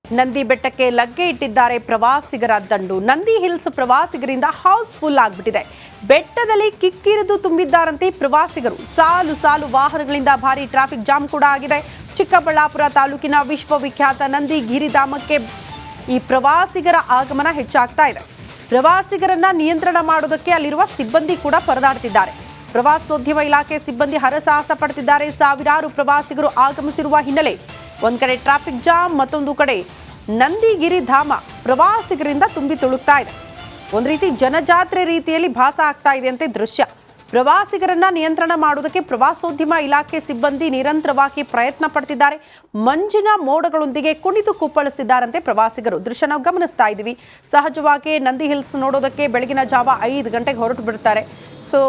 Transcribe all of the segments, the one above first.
ನಂದಿ ಬೆಟ್ಟಕ್ಕೆ ಲಗ್ಗೆ ಇಟ್ಟಿದ್ದಾರೆ ಪ್ರವಾಸಿಗರ ದಂಡು. ನಂದಿ ಹಿಲ್ಸ್ ಪ್ರವಾಸಿಗರಿಂದ ಹೌಸ್ಫುಲ್ ಆಗಿಬಿಟ್ಟಿದೆ. ಬೆಟ್ಟದಲ್ಲಿ ಕಿಕ್ಕಿರಿದು ತುಂಬಿದ್ದಾರಂತೆ ಪ್ರವಾಸಿಗರು. ಸಾಲು ಸಾಲು ವಾಹನಗಳಿಂದ ಭಾರಿ ಟ್ರಾಫಿಕ್ ಜಾಮ್ ಕೂಡ ಆಗಿದೆ. ಚಿಕ್ಕಬಳ್ಳಾಪುರ ತಾಲೂಕಿನ ವಿಶ್ವವಿಖ್ಯಾತ ನಂದಿ ಗಿರಿಧಾಮಕ್ಕೆ ಈ ಪ್ರವಾಸಿಗರ ಆಗಮನ ಹೆಚ್ಚಾಗ್ತಾ ಇದೆ. ಪ್ರವಾಸಿಗರನ್ನ ನಿಯಂತ್ರಣ ಮಾಡೋದಕ್ಕೆ ಅಲ್ಲಿರುವ ಸಿಬ್ಬಂದಿ ಕೂಡ ಪರದಾಡ್ತಿದ್ದಾರೆ. ಪ್ರವಾಸೋದ್ಯಮ ಇಲಾಖೆ ಸಿಬ್ಬಂದಿ ಹರಸಾಹಸ ಪಡ್ತಿದ್ದಾರೆ. ಸಾವಿರಾರು ಪ್ರವಾಸಿಗರು ಆಗಮಿಸಿರುವ ಹಿನ್ನೆಲೆ ಒಂದ್ ಕಡೆ ಟ್ರಾಫಿಕ್ ಜಾಮ್, ಮತ್ತೊಂದು ಕಡೆ ನಂದಿಗಿರಿಧಾಮ ಪ್ರವಾಸಿಗರಿಂದ ತುಂಬಿ ತುಳುಕ್ತಾ ಇದೆ. ಒಂದ್ ರೀತಿ ಜನಜಾತ್ರೆ ರೀತಿಯಲ್ಲಿ ಭಾಸ ಆಗ್ತಾ ಇದೆ ಅಂತೆ ದೃಶ್ಯ. ಪ್ರವಾಸಿಗರನ್ನ ನಿಯಂತ್ರಣ ಮಾಡೋದಕ್ಕೆ ಪ್ರವಾಸೋದ್ಯಮ ಇಲಾಖೆ ಸಿಬ್ಬಂದಿ ನಿರಂತರವಾಗಿ ಪ್ರಯತ್ನ ಪಡ್ತಿದ್ದಾರೆ. ಮಂಜಿನ ಮೋಡಗಳೊಂದಿಗೆ ಕುಣಿದು ಕುಪ್ಪಳಿಸ್ತಿದ್ದಾರಂತೆ ಪ್ರವಾಸಿಗರು. ದೃಶ್ಯ ನಾವು ಗಮನಿಸ್ತಾ ಇದ್ದೀವಿ. ಸಹಜವಾಗಿ ನಂದಿ ಹಿಲ್ಸ್ ನೋಡೋದಕ್ಕೆ ಬೆಳಗಿನ ಜಾವ 5 ಗಂಟೆಗೆ ಹೊರಟು ಬಿಡ್ತಾರೆ. ಸೊ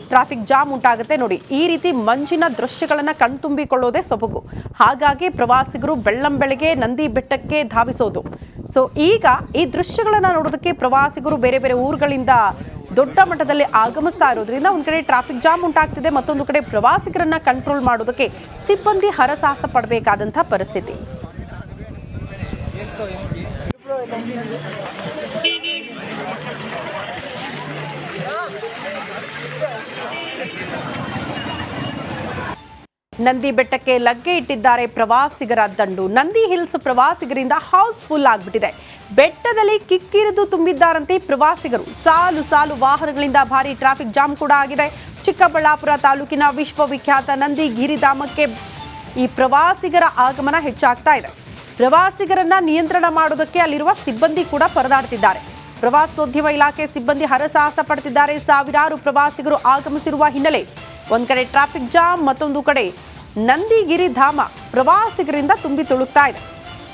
ಟ್ರಾಫಿಕ್ ಜಾಮ್ ಉಂಟಾಗುತ್ತೆ ನೋಡಿ. ಈ ರೀತಿ ಮಂಜಿನ ದೃಶ್ಯಗಳನ್ನು ಕಣ್ತುಂಬಿಕೊಳ್ಳೋದೇ ಸೊಬಗು. ಹಾಗಾಗಿ ಪ್ರವಾಸಿಗರು ಬೆಳ್ಳಂಬೆಳಗ್ಗೆ ನಂದಿ ಬೆಟ್ಟಕ್ಕೆ ಧಾವಿಸೋದು. ಸೊ ಈಗ ಈ ದೃಶ್ಯಗಳನ್ನು ನೋಡೋದಕ್ಕೆ ಪ್ರವಾಸಿಗರು ಬೇರೆ ಬೇರೆ ಊರುಗಳಿಂದ ದೊಡ್ಡ ಮಟ್ಟದಲ್ಲಿ ಆಗಮಿಸ್ತಾ ಇರೋದ್ರಿಂದ ಒಂದ್ ಕಡೆ ಟ್ರಾಫಿಕ್ ಜಾಮ್ ಉಂಟಾಗ್ತಿದೆ, ಮತ್ತೊಂದು ಕಡೆ ಪ್ರವಾಸಿಗರನ್ನ ಕಂಟ್ರೋಲ್ ಮಾಡೋದಕ್ಕೆ ಸಿಬ್ಬಂದಿ ಹರಸಾಹಸ ಪಡಬೇಕಾದಂತಹ ಪರಿಸ್ಥಿತಿ. ನಂದಿ ಬೆಟ್ಟಕ್ಕೆ ಲಗ್ಗೆ ಇಟ್ಟಿದ್ದಾರೆ ಪ್ರವಾಸಿಗರ ದಂಡು. ನಂದಿ ಹಿಲ್ಸ್ ಪ್ರವಾಸಿಗರಿಂದ ಹೌಸ್ಫುಲ್ ಆಗಿಬಿಟ್ಟಿದೆ. ಬೆಟ್ಟದಲ್ಲಿ ಕಿಕ್ಕಿರಿದು ತುಂಬಿದ್ದಾರಂತೆ ಪ್ರವಾಸಿಗರು. ಸಾಲು ಸಾಲು ವಾಹನಗಳಿಂದ ಭಾರಿ ಟ್ರಾಫಿಕ್ ಜಾಮ್ ಕೂಡ ಆಗಿದೆ. ಚಿಕ್ಕಬಳ್ಳಾಪುರ ತಾಲೂಕಿನ ವಿಶ್ವವಿಖ್ಯಾತ ನಂದಿ ಗಿರಿಧಾಮಕ್ಕೆ ಈ ಪ್ರವಾಸಿಗರ ಆಗಮನ ಹೆಚ್ಚಾಗ್ತಾ ಇದೆ. ಪ್ರವಾಸಿಗರನ್ನ ನಿಯಂತ್ರಣ ಮಾಡೋದಕ್ಕೆ ಅಲ್ಲಿರುವ ಸಿಬ್ಬಂದಿ ಕೂಡ ಪರದಾಡ್ತಿದ್ದಾರೆ. ಪ್ರವಾಸೋದ್ಯಮ ಇಲಾಖೆ ಸಿಬ್ಬಂದಿ ಹರಸಾಹಸ ಪಡ್ತಿದ್ದಾರೆ. ಸಾವಿರಾರು ಪ್ರವಾಸಿಗರು ಆಗಮಿಸಿರುವ ಹಿನ್ನೆಲೆ ಒಂದ್ ಕಡೆ ಟ್ರಾಫಿಕ್ ಜಾಮ್, ಮತ್ತೊಂದು ಕಡೆ ನಂದಿಗಿರಿಧಾಮ ಪ್ರವಾಸಿಗರಿಂದ ತುಂಬಿ ತುಳುಕ್ತಾ ಇದೆ.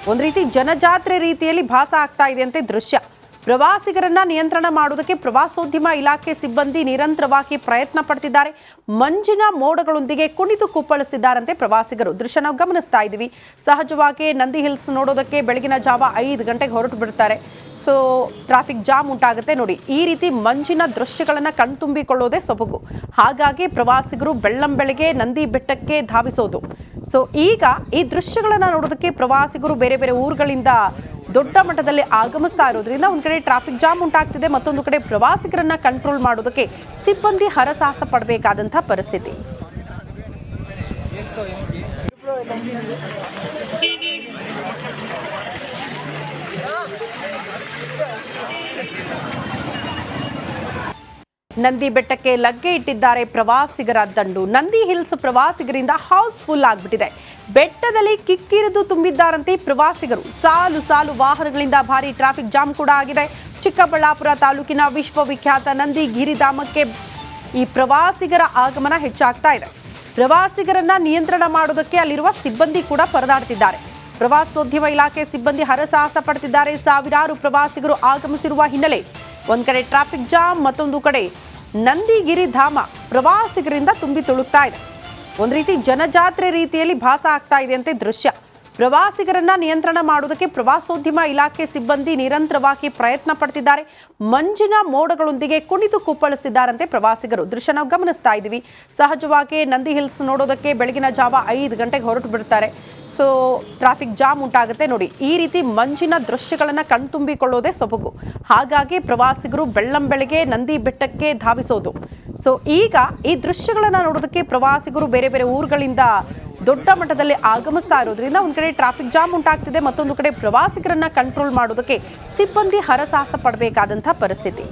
ಒಂದ್ ರೀತಿ ಜನಜಾತ್ರೆ ರೀತಿಯಲ್ಲಿ ಭಾಸ ಆಗ್ತಾ ಇದೆ ಅಂತೆ ದೃಶ್ಯ. ಪ್ರವಾಸಿಗರನ್ನ ನಿಯಂತ್ರಣ ಮಾಡೋದಕ್ಕೆ ಪ್ರವಾಸೋದ್ಯಮ ಇಲಾಖೆ ಸಿಬ್ಬಂದಿ ನಿರಂತರವಾಗಿ ಪ್ರಯತ್ನ ಪಡ್ತಿದ್ದಾರೆ. ಮಂಜಿನ ಮೋಡಗಳೊಂದಿಗೆ ಕುಣಿದು ಕುಪ್ಪಳಿಸ್ತಿದ್ದಾರಂತೆ ಪ್ರವಾಸಿಗರು. ದೃಶ್ಯ ನಾವು ಗಮನಿಸ್ತಾ ಇದ್ದೀವಿ. ಸಹಜವಾಗಿ ನಂದಿ ಹಿಲ್ಸ್ ನೋಡೋದಕ್ಕೆ ಬೆಳಗಿನ ಜಾವ 5 ಗಂಟೆಗೆ ಹೊರಟು ಬಿಡ್ತಾರೆ. ಸೊ ಟ್ರಾಫಿಕ್ ಜಾಮ್ ಉಂಟಾಗುತ್ತೆ ನೋಡಿ. ಈ ರೀತಿ ಮಂಜಿನ ದೃಶ್ಯಗಳನ್ನು ಕಣ್ತುಂಬಿಕೊಳ್ಳೋದೇ ಸೊಬಗು. ಹಾಗಾಗಿ ಪ್ರವಾಸಿಗರು ಬೆಳ್ಳಂಬೆಳಗ್ಗೆ ನಂದಿ ಬೆಟ್ಟಕ್ಕೆ ಧಾವಿಸೋದು. ಸೊ ಈಗ ಈ ದೃಶ್ಯಗಳನ್ನು ನೋಡೋದಕ್ಕೆ ಪ್ರವಾಸಿಗರು ಬೇರೆ ಬೇರೆ ಊರುಗಳಿಂದ ದೊಡ್ಡ ಮಟ್ಟದಲ್ಲಿ ಆಗಮಿಸ್ತಾ ಇರೋದ್ರಿಂದ ಒಂದ್ ಕಡೆ ಟ್ರಾಫಿಕ್ ಜಾಮ್ ಉಂಟಾಗ್ತಿದೆ, ಮತ್ತೊಂದು ಕಡೆ ಪ್ರವಾಸಿಗರನ್ನ ಕಂಟ್ರೋಲ್ ಮಾಡೋದಕ್ಕೆ ಸಿಬ್ಬಂದಿ ಹರಸಾಹಸ ಪಡಬೇಕಾದಂತಹ ಪರಿಸ್ಥಿತಿ. ನಂದಿ ಬೆಟ್ಟಕ್ಕೆ ಲಗ್ಗೆ ಇಟ್ಟಿದ್ದಾರೆ ಪ್ರವಾಸಿಗರ ದಂಡು. ನಂದಿ ಹಿಲ್ಸ್ ಪ್ರವಾಸಿಗರಿಂದ ಹೌಸ್ಫುಲ್ ಆಗಿಬಿಟ್ಟಿದೆ. ಬೆಟ್ಟದಲ್ಲಿ ಕಿಕ್ಕಿರಿದು ತುಂಬಿದ್ದಾರಂತೆ ಪ್ರವಾಸಿಗರು. ಸಾಲು ಸಾಲು ವಾಹನಗಳಿಂದ ಭಾರಿ ಟ್ರಾಫಿಕ್ ಜಾಮ್ ಕೂಡ ಆಗಿದೆ. ಚಿಕ್ಕಬಳ್ಳಾಪುರ ತಾಲೂಕಿನ ವಿಶ್ವವಿಖ್ಯಾತ ನಂದಿ ಗಿರಿಧಾಮಕ್ಕೆ ಈ ಪ್ರವಾಸಿಗರ ಆಗಮನ ಹೆಚ್ಚಾಗ್ತಾ ಇದೆ. ಪ್ರವಾಸಿಗರನ್ನ ನಿಯಂತ್ರಣ ಮಾಡೋದಕ್ಕೆ ಅಲ್ಲಿರುವ ಸಿಬ್ಬಂದಿ ಕೂಡ ಪರದಾಡ್ತಿದ್ದಾರೆ. ಪ್ರವಾಸೋದ್ಯಮ ಇಲಾಖೆ ಸಿಬ್ಬಂದಿ ಹರಸಾಹಸ ಪಡ್ತಿದ್ದಾರೆ. ಸಾವಿರಾರು ಪ್ರವಾಸಿಗರು ಆಗಮಿಸಿರುವ ಹಿನ್ನೆಲೆ ಒಂದ್ ಕಡೆ ಟ್ರಾಫಿಕ್ ಜಾಮ್, ಮತ್ತೊಂದು ಕಡೆ ನಂದಿಗಿರಿಧಾಮ ಪ್ರವಾಸಿಗರಿಂದ ತುಂಬಿ ತುಳುಕ್ತಾ ಇದೆ. ಒಂದ್ ರೀತಿ ಜನಜಾತ್ರೆ ರೀತಿಯಲ್ಲಿ ಭಾಸ ಆಗ್ತಾ ಇದೆ ಅಂತೆ ದೃಶ್ಯ. ಪ್ರವಾಸಿಗರನ್ನ ನಿಯಂತ್ರಣ ಮಾಡೋದಕ್ಕೆ ಪ್ರವಾಸೋದ್ಯಮ ಇಲಾಖೆ ಸಿಬ್ಬಂದಿ ನಿರಂತರವಾಗಿ ಪ್ರಯತ್ನ ಪಡ್ತಿದ್ದಾರೆ. ಮಂಜಿನ ಮೋಡಗಳೊಂದಿಗೆ ಕುಣಿದು ಕುಪ್ಪಳಿಸ್ತಿದ್ದಾರಂತೆ ಪ್ರವಾಸಿಗರು. ದೃಶ್ಯ ನಾವು ಗಮನಿಸ್ತಾ ಇದ್ದೀವಿ. ಸಹಜವಾಗಿ ನಂದಿ ಹಿಲ್ಸ್ ನೋಡೋದಕ್ಕೆ ಬೆಳಗಿನ ಜಾವ 5 ಗಂಟೆಗೆ ಹೊರಟು ಬಿಡ್ತಾರೆ. ಸೊ ಟ್ರಾಫಿಕ್ ಜಾಮ್ ಉಂಟಾಗುತ್ತೆ ನೋಡಿ. ಈ ರೀತಿ ಮಂಜಿನ ದೃಶ್ಯಗಳನ್ನು ಕಣ್ತುಂಬಿಕೊಳ್ಳೋದೇ ಸೊಬಗು. ಹಾಗಾಗಿ ಪ್ರವಾಸಿಗರು ಬೆಳ್ಳಂಬೆಳಗ್ಗೆ ನಂದಿ ಬೆಟ್ಟಕ್ಕೆ ಧಾವಿಸೋದು. ಸೊ ಈಗ ಈ ದೃಶ್ಯಗಳನ್ನು ನೋಡೋದಕ್ಕೆ ಪ್ರವಾಸಿಗರು ಬೇರೆ ಬೇರೆ ಊರುಗಳಿಂದ ದೊಡ್ಡ ಮಟ್ಟದಲ್ಲಿ ಆಗಮಿಸ್ತಾ ಇರೋದ್ರಿಂದ ಒಂದ್ ಕಡೆ ಟ್ರಾಫಿಕ್ ಜಾಮ್ ಉಂಟಾಗ್ತಿದೆ, ಮತ್ತೊಂದು ಕಡೆ ಪ್ರವಾಸಿಗರನ್ನ ಕಂಟ್ರೋಲ್ ಮಾಡೋದಕ್ಕೆ ಸಿಬ್ಬಂದಿ ಹರಸಾಹಸ ಪಡಬೇಕಾದಂತಹ ಪರಿಸ್ಥಿತಿ.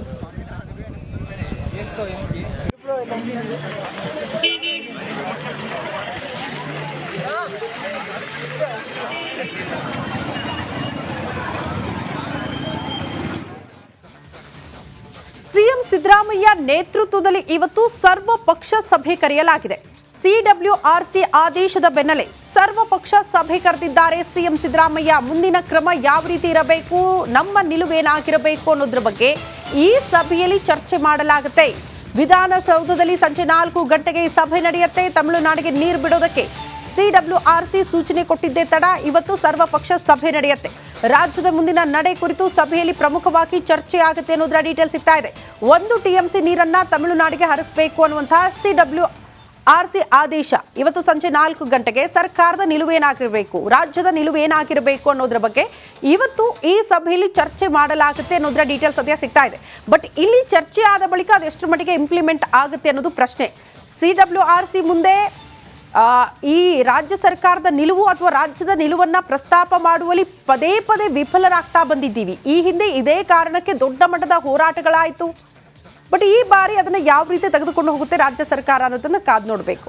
ಸಿಎಂ ಸಿದ್ದರಾಮಯ್ಯ ನೇತೃತ್ವದಲ್ಲಿ ಇವತ್ತು ಸರ್ವಪಕ್ಷ ಸಭೆ ಕರೆಯಲಾಗಿದೆ. ಸಿಡಬ್ಲ್ಯೂಆರ್ಸಿ ಆದೇಶದ ಬೆನ್ನಲ್ಲೇ ಸರ್ವಪಕ್ಷ ಸಭೆ ಕರೆದಿದ್ದಾರೆ ಸಿಎಂ ಸಿದ್ದರಾಮಯ್ಯ. ಮುಂದಿನ ಕ್ರಮ ಯಾವ ರೀತಿ ಇರಬೇಕು, ನಮ್ಮ ನಿಲುವೇನಾಗಿರಬೇಕು ಅನ್ನೋದ್ರ ಬಗ್ಗೆ ಈ ಸಭೆಯಲ್ಲಿ ಚರ್ಚೆ ಮಾಡಲಾಗುತ್ತೆ. ವಿಧಾನಸೌಧದಲ್ಲಿ ಸಂಜೆ 4 ಗಂಟೆಗೆ ಈ ಸಭೆ ನಡೆಯುತ್ತೆ. ತಮಿಳುನಾಡಿಗೆ ನೀರು ಬಿಡೋದಕ್ಕೆ ಸಿಡಬ್ಲ್ಯೂಆರ್ಸಿ ಸೂಚನೆ ಕೊಟ್ಟಿದ್ದೇ ತಡ ಇವತ್ತು ಸರ್ವಪಕ್ಷ ಸಭೆ ನಡೆಯುತ್ತೆ. ರಾಜ್ಯದ ಮುಂದಿನ ನಡೆ ಕುರಿತು ಸಭೆಯಲ್ಲಿ ಪ್ರಮುಖವಾಗಿ ಚರ್ಚೆ ಆಗುತ್ತೆ ಅನ್ನೋದರ ಡೀಟೇಲ್ ಸಿಗ್ತಾ ಇದೆ. 1 TMC ನೀರನ್ನ ತಮಿಳುನಾಡಿಗೆ ಹರಿಸಬೇಕು ಅನ್ನುವಂತಹ ಆರ್ಸಿ ಆದೇಶ ಇವತ್ತು ಸಂಜೆ 4 ಗಂಟೆಗೆ ಸರ್ಕಾರದ ನಿಲುವೇನಾಗಿರಬೇಕು, ರಾಜ್ಯದ ನಿಲುವೇನಾಗಿರಬೇಕು ಅನ್ನೋದ್ರ ಬಗ್ಗೆ ಇವತ್ತು ಈ ಸಭೆಯಲ್ಲಿ ಚರ್ಚೆ ಮಾಡಲಾಗುತ್ತೆ ಅನ್ನೋದ್ರ ಡೀಟೇಲ್ಸ್ ಸದ್ಯ ಸಿಗ್ತಾ ಇದೆ. ಬಟ್ ಇಲ್ಲಿ ಚರ್ಚೆ ಆದ ಬಳಿಕ ಅದೆಷ್ಟು ಮಟ್ಟಿಗೆ ಇಂಪ್ಲಿಮೆಂಟ್ ಆಗುತ್ತೆ ಅನ್ನೋದು ಪ್ರಶ್ನೆ. CWRC ಮುಂದೆ ಈ ರಾಜ್ಯ ಸರ್ಕಾರದ ನಿಲುವು ಅಥವಾ ರಾಜ್ಯದ ನಿಲುವನ್ನ ಪ್ರಸ್ತಾಪ ಮಾಡುವಲ್ಲಿ ಪದೇ ಪದೇ ವಿಫಲರಾಗ್ತಾ ಬಂದಿದ್ದೀವಿ. ಈ ಹಿಂದೆ ಇದೇ ಕಾರಣಕ್ಕೆ ದೊಡ್ಡ ಮಟ್ಟದ ಹೋರಾಟಗಳಾಯಿತು. ಬಟ್ ಈ ಬಾರಿ ಅದನ್ನ ಯಾವ ರೀತಿ ತೆಗೆದುಕೊಂಡು ಹೋಗುತ್ತೆ ರಾಜ್ಯ ಸರ್ಕಾರ ಅನ್ನೋದನ್ನ ಕಾದು ನೋಡಬೇಕು.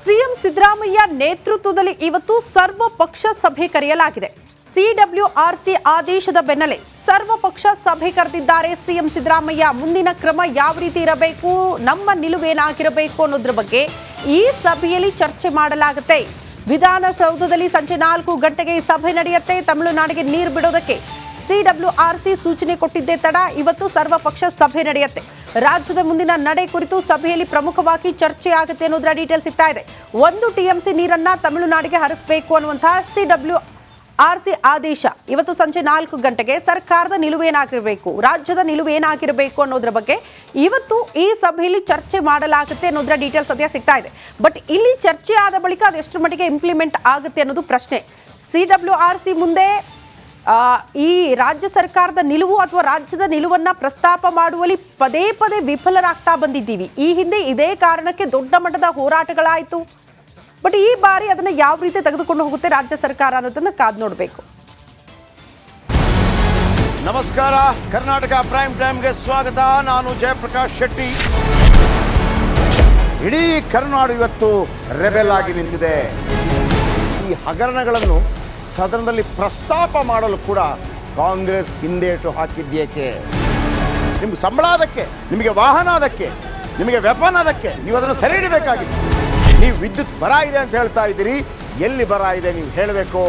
ಸಿಎಂ ಸಿದ್ದರಾಮಯ್ಯ ನೇತೃತ್ವದಲ್ಲಿ ಇವತ್ತು ಸರ್ವ ಪಕ್ಷ ಸಭೆ ಕರೆಯಲಾಗಿದೆ. CWRC ಆದೇಶದ ಬೆನ್ನಲ್ಲೇ ಸರ್ವ ಪಕ್ಷ ಸಭೆ ಕರೆದಿದ್ದಾರೆ ಸಿಎಂ ಸಿದ್ದರಾಮಯ್ಯ. ಮುಂದಿನ ಕ್ರಮ ಯಾವ ರೀತಿ ಇರಬೇಕು, ನಮ್ಮ ನಿಲುವೇನಾಗಿರಬೇಕು ಅನ್ನೋದ್ರ ಬಗ್ಗೆ ಈ ಸಭೆಯಲ್ಲಿ ಚರ್ಚೆ ಮಾಡಲಾಗುತ್ತೆ. ವಿಧಾನಸೌಧದಲ್ಲಿ ಸಂಜೆ 4 ಗಂಟೆಗೆ ಈ ಸಭೆ ನಡೆಯುತ್ತೆ. ತಮಿಳುನಾಡಿಗೆ ನೀರು ಬಿಡೋದಕ್ಕೆ CWRC ಸೂಚನೆ ಕೊಟ್ಟಿದ್ದೇ ತಡ ಇವತ್ತು ಸರ್ವಪಕ್ಷ ಸಭೆ ನಡೆಯುತ್ತೆ. ರಾಜ್ಯದ ಮುಂದಿನ ನಡೆ ಕುರಿತು ಸಭೆಯಲ್ಲಿ ಪ್ರಮುಖವಾಗಿ ಚರ್ಚೆ ಆಗುತ್ತೆ ಅನ್ನೋದರ ಡೀಟೇಲ್ಸ್ ಸಿಗ್ತಾ ಇದೆ. 1 TMC ನೀರನ್ನ ತಮಿಳುನಾಡಿಗೆ ಹರಿಸಬೇಕು ಅನ್ನುವಂತಹ CWRC ಆದೇಶ ಇವತ್ತು ಸಂಜೆ 4 ಗಂಟೆಗೆ ಸರ್ಕಾರದ ನಿಲುವೇನಾಗಿರಬೇಕು, ರಾಜ್ಯದ ನಿಲುವೇನಾಗಿರಬೇಕು ಅನ್ನೋದ್ರ ಬಗ್ಗೆ ಇವತ್ತು ಈ ಸಭೆಯಲ್ಲಿ ಚರ್ಚೆ ಮಾಡಲಾಗುತ್ತೆ ಅನ್ನೋದರ ಡೀಟೇಲ್ಸ್ ಸದ್ಯ ಸಿಗ್ತಾ ಇದೆ. ಬಟ್ ಇಲ್ಲಿ ಚರ್ಚೆ ಆದ ಬಳಿಕ ಅದೆಷ್ಟು ಮಟ್ಟಿಗೆ ಇಂಪ್ಲಿಮೆಂಟ್ ಆಗುತ್ತೆ ಅನ್ನೋದು ಪ್ರಶ್ನೆ. CWRC ಮುಂದೆ ಈ ರಾಜ್ಯ ಸರ್ಕಾರದ ನಿಲುವು ಅಥವಾ ರಾಜ್ಯದ ನಿಲುವನ್ನ ಪ್ರಸ್ತಾಪ ಮಾಡುವಲ್ಲಿ ಪದೇ ಪದೇ ವಿಫಲರಾಗ್ತಾ ಬಂದಿದ್ದೀವಿ. ಈ ಹಿಂದೆ ಇದೇ ಕಾರಣಕ್ಕೆ ದೊಡ್ಡ ಮಟ್ಟದ ಹೋರಾಟಗಳಾಯಿತು. ಬಟ್ ಈ ಬಾರಿ ಅದನ್ನ ಯಾವ ರೀತಿ ತೆಗೆದುಕೊಂಡು ಹೋಗುತ್ತೆ ರಾಜ್ಯ ಸರ್ಕಾರ ಅನ್ನೋದನ್ನ ಕಾದು ನೋಡಬೇಕು. ನಮಸ್ಕಾರ, ಕರ್ನಾಟಕ ಪ್ರೈಮ್ ಟೈಮ್ಗೆ ಸ್ವಾಗತ. ನಾನು ಜಯಪ್ರಕಾಶ್ ಶೆಟ್ಟಿ. ಇಡೀ ಕರ್ನಾಡು ಇವತ್ತು ರೆಬೆಲ್ ಆಗಿ ನಿಂತಿದೆ. ಈ ಹಗರಣಗಳನ್ನು ಸದನದಲ್ಲಿ ಪ್ರಸ್ತಾಪ ಮಾಡಲು ಕೂಡ ಕಾಂಗ್ರೆಸ್ ಹಿಂದೇಟು ಹಾಕಿದ್ದೇಕೆ? ನಿಮ್ಗೆ ಸಂಬಳ ಅದಕ್ಕೆ, ನಿಮಗೆ ವಾಹನ ಅದಕ್ಕೆ, ನಿಮಗೆ ವೆಪನ್ ಅದಕ್ಕೆ, ನೀವು ಅದನ್ನು ಸೆರೆ ಹಿಡಿಬೇಕಾಗಿದೆ. ನೀವು ವಿದ್ಯುತ್ ಬರ ಇದೆ ಅಂತ ಹೇಳ್ತಾ ಇದ್ದೀರಿ, ಎಲ್ಲಿ ಬರ ಇದೆ ನೀವು ಹೇಳಬೇಕು.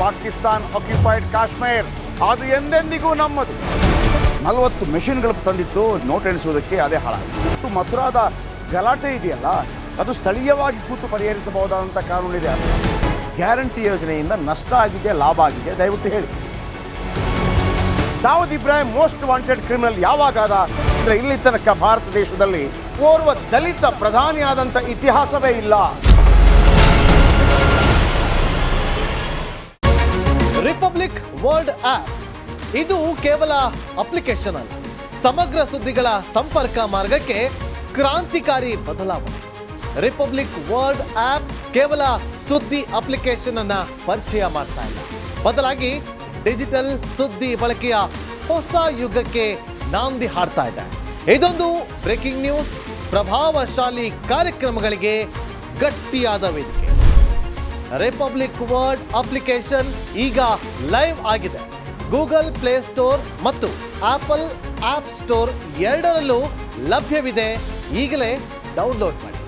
ಪಾಕಿಸ್ತಾನ್ ಆಕ್ಯುಪೈಡ್ ಕಾಶ್ಮೀರ್ ಅದು ಎಂದೆಂದಿಗೂ ನಮ್ಮದು. 40 ಮೆಷಿನ್ಗಳು ತಂದಿತ್ತು ನೋಟ್ ಎಣಿಸುವುದಕ್ಕೆ, ಅದೇ ಹಾಳಾಯಿತು. ಮಥುರಾದ ಗಲಾಟೆ ಇದೆಯಲ್ಲ, ಅದು ಸ್ಥಳೀಯವಾಗಿ ಕೂತು ಪರಿಹರಿಸಬಹುದಾದಂಥ ಕಾನೂನಿದೆ. ಗ್ಯಾರಂಟಿ ಯೋಜನೆಯಿಂದ ನಷ್ಟ ಆಗಿದೆ, ಲಾಭ ಆಗಿದೆ, ದಯವಿಟ್ಟು ಹೇಳಿ. Dawood Ibrahim most wanted criminal ಯಾವಾಗಾದ ಅಂದರೆ ಇಲ್ಲಿ ತನಕ ಭಾರತ ದೇಶದಲ್ಲಿ ಓರ್ವ ದಲಿತ ಪ್ರಧಾನಿಯಾದಂಥ ಇತಿಹಾಸವೇ ಇಲ್ಲ. ರಿಪಬ್ಲಿಕ್ ವರ್ಲ್ಡ್ ಆಪ್ ಇದು ಕೇವಲ ಅಪ್ಲಿಕೇಶನ್ ಅಲ್ಲ, ಸಮಗ್ರ ಸುದ್ದಿಗಳ ಸಂಪರ್ಕ ಮಾರ್ಗಕ್ಕೆ ಕ್ರಾಂತಿಕಾರಿ ಬದಲಾವಣೆ. ರಿಪಬ್ಲಿಕ್ ವರ್ಲ್ಡ್ ಆಪ್ ಕೇವಲ ಸುದ್ದಿ ಅಪ್ಲಿಕೇಶನ್ ಅನ್ನ ಪರಿಚಯ ಮಾಡ್ತಾ ಇಲ್ಲ, ಬದಲಾಗಿ ಡಿಜಿಟಲ್ ಸುದ್ದಿ ಬಳಕೆಯ ಹೊಸ ಯುಗಕ್ಕೆ ನಾಂದಿ ಹಾಡ್ತಾ ಇದೆ. ಇದೊಂದು ಬ್ರೇಕಿಂಗ್ ನ್ಯೂಸ್, ಪ್ರಭಾವಶಾಲಿ ಕಾರ್ಯಕ್ರಮಗಳಿಗೆ ಗಟ್ಟಿಯಾದ ವೇದಿಕೆ. ರಿಪಬ್ಲಿಕ್ ವರ್ಲ್ಡ್ ಅಪ್ಲಿಕೇಶನ್ ಈಗ ಲೈವ್ ಆಗಿದೆ. ಗೂಗಲ್ ಪ್ಲೇ ಸ್ಟೋರ್ ಮತ್ತು ಆಪಲ್ ಆಪ್ ಸ್ಟೋರ್ ಎರಡರಲ್ಲೂ ಲಭ್ಯವಿದೆ. ಈಗಲೇ ಡೌನ್ಲೋಡ್ ಮಾಡಿ.